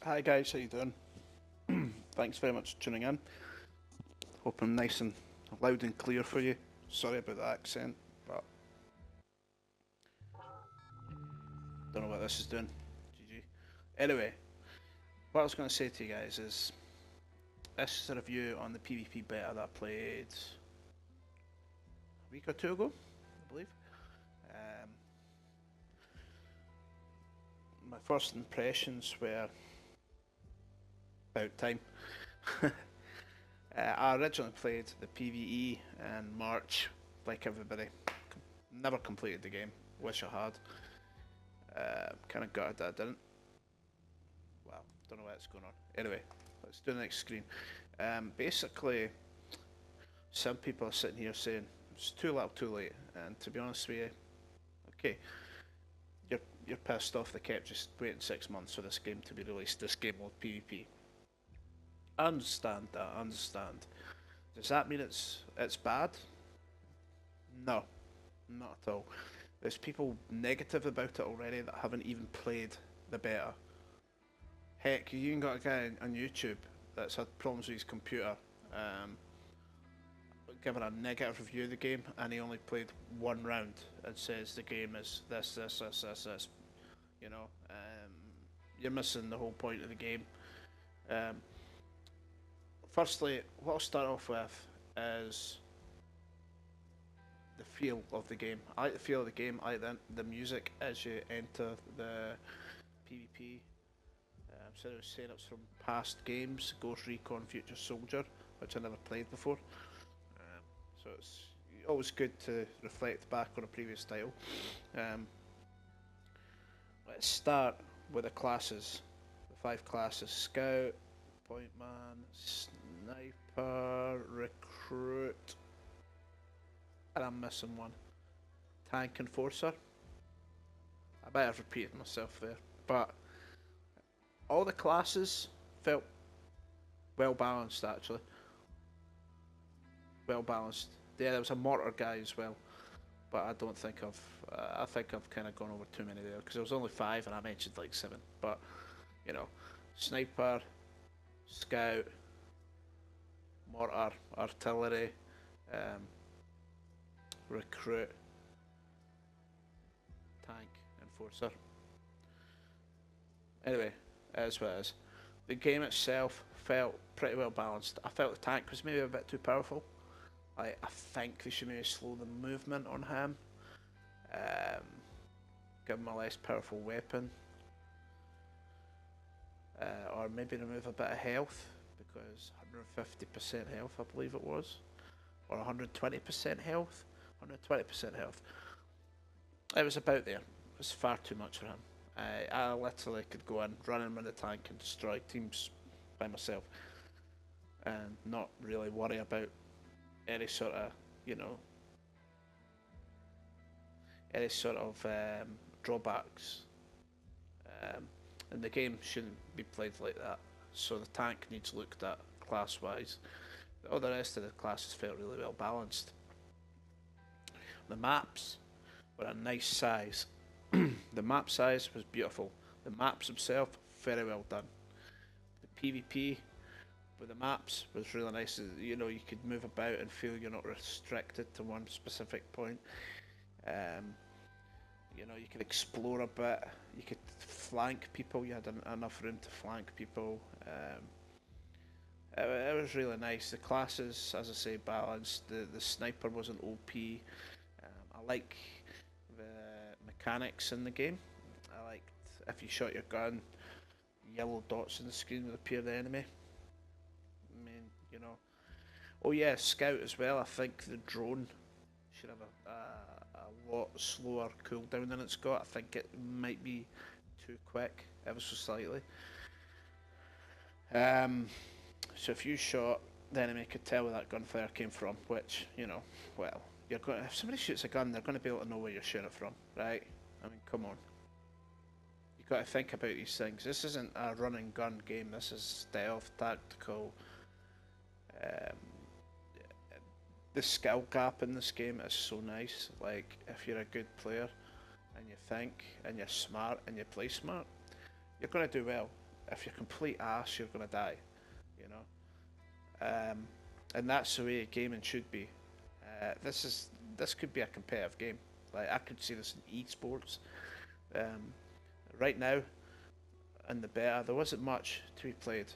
Hi guys, how you doing? Thanks very much for tuning in. Hope I'm nice and loud and clear for you. Sorry about the accent, but don't know what this is doing. GG. Anyway, what I was going to say to you guys is this is a review on the PvP beta that I played a week or two ago, I believe. Um, my first impressions were about time. I originally played the PvE in March, like everybody. Never completed the game. Wish I had. Kind of gutted that I didn't. Well, don't know what's going on. Anyway, let's do the next screen. Basically, some people are sitting here saying it's too little, too late. And to be honest with you, okay, you're pissed off they kept just waiting 6 months for this game to be released. This game mode PvP. I understand that. I understand. Does that mean it's bad? No, not at all. There's people negative about it already that haven't even played the beta. Heck, you even got a guy on YouTube that's had problems with his computer, giving a negative review of the game, and he only played one round and says the game is this. You know, you're missing the whole point of the game. Um, Firstly, what I'll start off with is the feel of the game. I like the feel of the game. I like the music as you enter the PvP. So I was saying it's from past games, Ghost Recon Future Soldier, which I never played before. So it's always good to reflect back on a previous title. Let's start with the classes. The 5 classes: Scout, Point Man, Sniper, Recruit, and I'm missing one. Tank Enforcer. I might have repeated myself there, but all the classes felt well balanced actually. Well balanced. Yeah, there was a mortar guy as well, but I don't think I think I've kind of gone over too many there because there was only 5 and I mentioned like 7. But you know, Sniper, Scout, Mortar, Artillery, Recruit, Tank, Enforcer. Anyway, as well as the game itself felt pretty well balanced. I felt the tank was maybe a bit too powerful. I think they should maybe slow the movement on him, give him a less powerful weapon, or maybe remove a bit of health, because 150% health I believe it was, or 120% health, 120% health. It was about there. It was far too much for him. I literally could go in, run in with the tank and destroy teams by myself, and not really worry about any sort of, you know, any sort of drawbacks. And the game shouldn't be played like that. So the tank needs looked at class-wise. All the rest of the classes felt really well balanced. The maps were a nice size. The map size was beautiful. The maps themselves, very well done. The PvP with the maps was really nice. You know, you could move about and feel you're not restricted to one specific point. You know, you could explore a bit. You could flank people. You had enough room to flank people. It was really nice. The classes, as I say, balanced. The sniper wasn't OP. I like the mechanics in the game. I liked if you shot your gun, yellow dots on the screen would appear the enemy. I mean, you know. Oh yeah, scout as well. I think the drone should have a lot slower cooldown than it's got. I think it might be too quick, ever so slightly. So if you shot, the enemy could tell where that gunfire came from, which, you know, well, you're going. If somebody shoots a gun, they're going to be able to know where you're shooting it from, right? I mean, come on. You've got to think about these things. This isn't a run and gun game. This is stealth, tactical. The skill gap in this game is so nice. Like, if you're a good player and you think and you're smart and you play smart, you're going to do well. if you're complete ass, you're gonna die. You know, and that's the way gaming should be. This could be a competitive game. Like I could see this in esports. Um, right now, in the beta, there wasn't much to be played.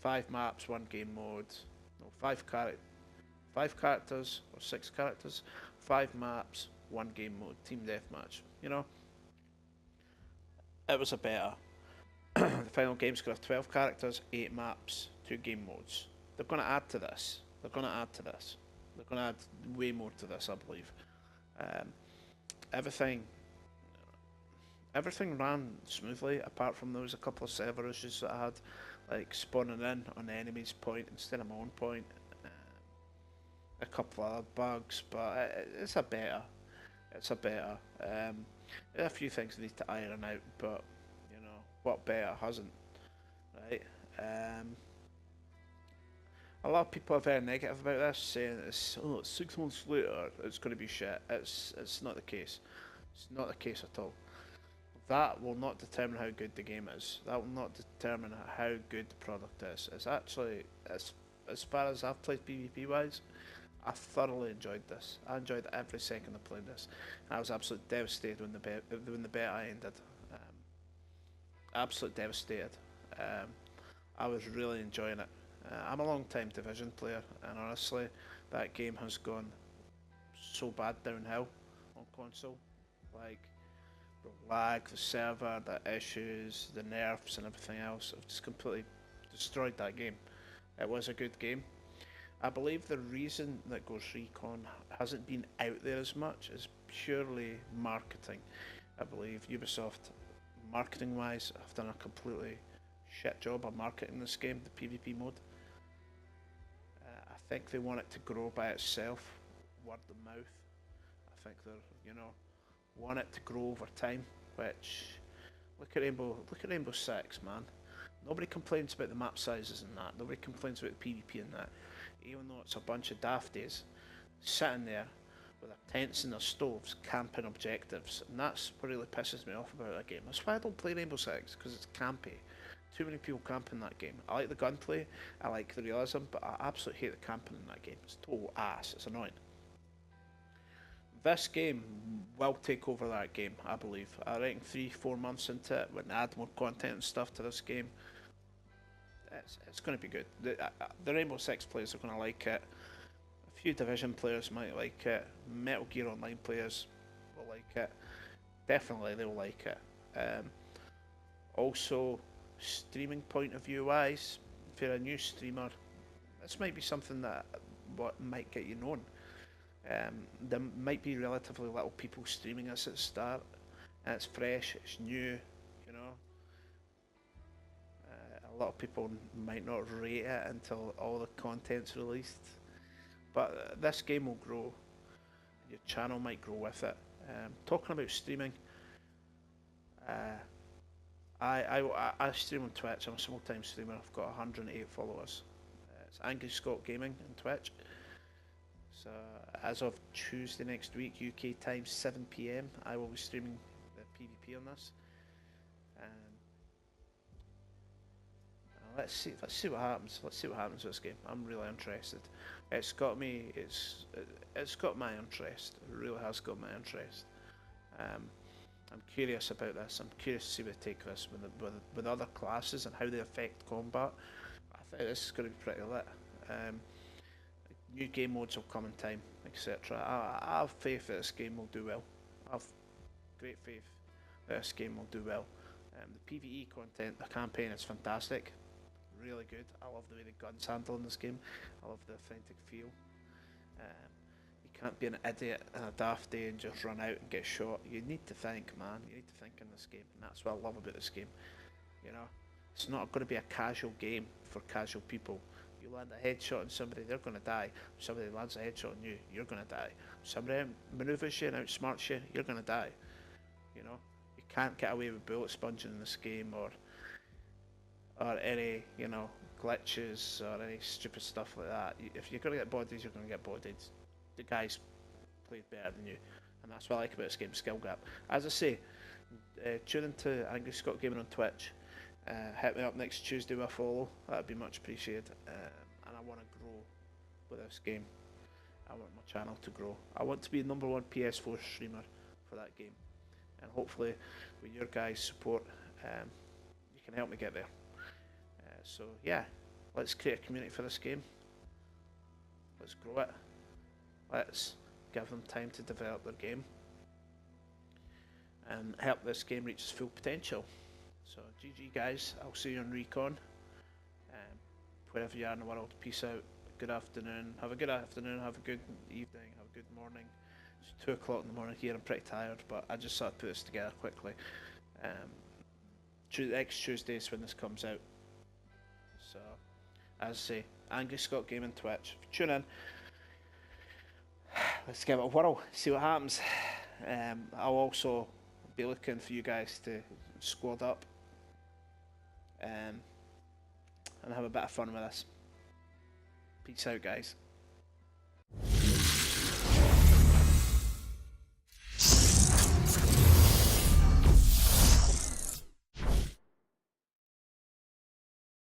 5 maps, one game mode. No, five characters or 6 characters, 5 maps, one game mode, team deathmatch. You know, it was a beta. The final game's gonna have 12 characters, 8 maps, 2 game modes. They're gonna add to this. They're gonna add to this. They're gonna add way more to this, I believe. Um, everything, everything ran smoothly, apart from there was a couple of server issues that I had, like spawning in on the enemy's point instead of my own point. A couple of other bugs, but it's a beta. It's a beta. There are a few things I need to iron out, but you know what beta hasn't, right? A lot of people are very negative about this, saying it's 6 months later, it's going to be shit. It's not the case. It's not the case at all. That will not determine how good the game is. That will not determine how good the product is. It's actually, as far as I've played PvP wise, I thoroughly enjoyed this. I enjoyed every second of playing this. I was absolutely devastated when the beta ended. Absolutely devastated. I was really enjoying it. I'm a long time Division player, and honestly, that game has gone so bad downhill on console. Like the lag, the server, the issues, the nerfs, and everything else have just completely destroyed that game. It was a good game. I believe the reason that Ghost Recon hasn't been out there as much is purely marketing. I believe Ubisoft, marketing wise, have done a completely shit job of marketing this game, the PvP mode. I think they want it to grow by itself, word of mouth. I think they're, want it to grow over time, which, look at Rainbow Six, man. Nobody complains about the map sizes and that, nobody complains about the PvP and that. Even though it's a bunch of dafties sitting there with their tents and their stoves camping objectives, and that's what really pisses me off about that game. That's why I don't play Rainbow Six, because it's campy. Too many people camping that game. I like the gunplay, I like the realism, but I absolutely hate the camping in that game. It's total ass, it's annoying. This game will take over that game, I believe. I reckon 3-4 months into it, when they add more content and stuff to this game, it's going to be good. The Rainbow Six players are going to like it. A few Division players might like it. Metal Gear Online players will like it. Definitely they'll like it. Also, streaming point of view wise, if you're a new streamer, this might be something that might get you known. There might be relatively little people streaming this at the start, and it's fresh, it's new, you know. A lot of people might not rate it until all the content's released, but this game will grow. Your channel might grow with it. Talking about streaming, I stream on Twitch. I'm a small-time streamer. I've got 108 followers. It's Angry Scott Gaming on Twitch. So as of Tuesday next week, UK time 7 PM, I will be streaming the PvP on this. Let's see what happens. Let's see what happens with this game. I'm really interested. It's got my interest. It really has got my interest. I'm curious about this. I'm curious to see where they take this with other classes and how they affect combat. I think this is going to be pretty lit. New game modes will come in time, etc. I have faith that this game will do well. I have great faith that this game will do well. The PvE content, the campaign is fantastic. Really good. I love the way the guns handle in this game. I love the authentic feel. You can't be an idiot and a daft day and just run out and get shot. You need to think, man. You need to think in this game, and that's what I love about this game. You know, it's not going to be a casual game for casual people. You land a headshot on somebody, they're going to die. If somebody lands a headshot on you, you're going to die. If somebody manoeuvres you and outsmarts you, you're going to die. You know, you can't get away with bullet sponging in this game, or any, glitches or any stupid stuff like that. If you're going to get bodied, you're going to get bodied. The guys played better than you, and that's what I like about this game, skill gap. As I say, tune into Angry Scott Gaming on Twitch. Hit me up next Tuesday with a follow. That'd be much appreciated. And I want to grow with this game. I want my channel to grow. I want to be the #1 PS4 streamer for that game. And hopefully, with your guys' support, you can help me get there. So yeah, let's create a community for this game. Let's grow it. Let's give them time to develop their game and help this game reach its full potential. So GG guys, I'll see you on Recon. Wherever you are in the world, peace out. Good afternoon. Have a good afternoon. Have a good evening. Have a good morning. It's 2 o'clock in the morning here. I'm pretty tired, but I just sort of put this together quickly. Next Tuesday is when this comes out. So, as I say, Angry Scott Gaming Twitch. Tune in. Let's give it a whirl. See what happens. I'll also be looking for you guys to squad up and have a bit of fun with this. Peace out, guys.